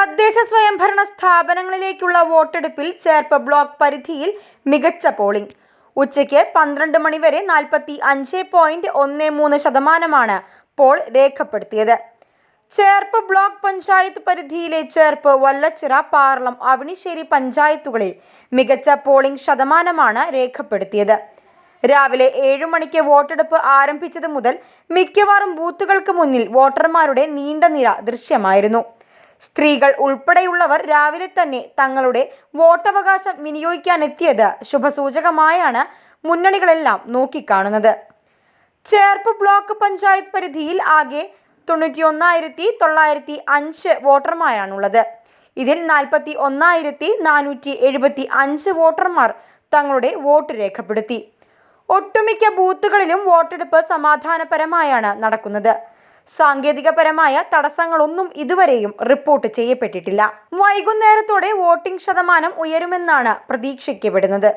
തദ്ദേശ സ്വയംഭരണ സ്ഥാപനങ്ങളിലേക്കുള്ള വോട്ടെടുപ്പിൽ ചേർപ്പ് ബ്ലോക്ക് പരിധിയിൽ മികച്ച പോളിംഗ്. ഉച്ചയ്ക്ക് 12 മണി വരെ 45.13% പോൾ രേഖപ്പെടുത്തിയത്. ചേർപ്പ് ബ്ലോക്ക് പഞ്ചായത്ത് പരിധിയിലെ ചേർപ്പ്, വല്ലച്ചിറ, പാർളം, അവണിശ്ശേരി പഞ്ചായത്തുകളിൽ മികച്ച പോളിംഗ് ശതമാനമാണ് രേഖപ്പെടുത്തിയത്. രാവിലെ 7 മണിക്ക് വോട്ടെടുപ്പ് ആരംഭിച്ചത് മുതൽ മിക്കവാറും ബൂത്തുകൾക്ക് മുന്നിൽ വോട്ടർമാരുടെ നീണ്ട നിര ദൃശ്യമായിരുന്നു. സ്ത്രീകൾ ഉൾപ്പെടെയുള്ളവർ രാവിലെ തന്നെ തങ്ങളുടെ വോട്ടവകാശം വിനിയോഗിക്കാനെത്തിയത് ശുഭസൂചകമായാണ് മുന്നണികളെല്ലാം നോക്കിക്കാണുന്നത്. ചേർപ്പ് ബ്ലോക്ക് പഞ്ചായത്ത് പരിധിയിൽ ആകെ 91,905 വോട്ടർമാരാണുള്ളത്. ഇതിൽ 41,475 വോട്ടർമാർ തങ്ങളുടെ വോട്ട് രേഖപ്പെടുത്തി. ഒട്ടുമിക്ക ബൂത്തുകളിലും വോട്ടെടുപ്പ് സമാധാനപരമായാണ് നടക്കുന്നത്. സാങ്കേതികപരമായ തടസ്സങ്ങളൊന്നും ഇതുവരെയും റിപ്പോർട്ട് ചെയ്യപ്പെട്ടിട്ടില്ല. വൈകുന്നേരത്തോടെ വോട്ടിംഗ് ശതമാനം ഉയരുമെന്നാണ് പ്രതീക്ഷിക്കപ്പെടുന്നത്.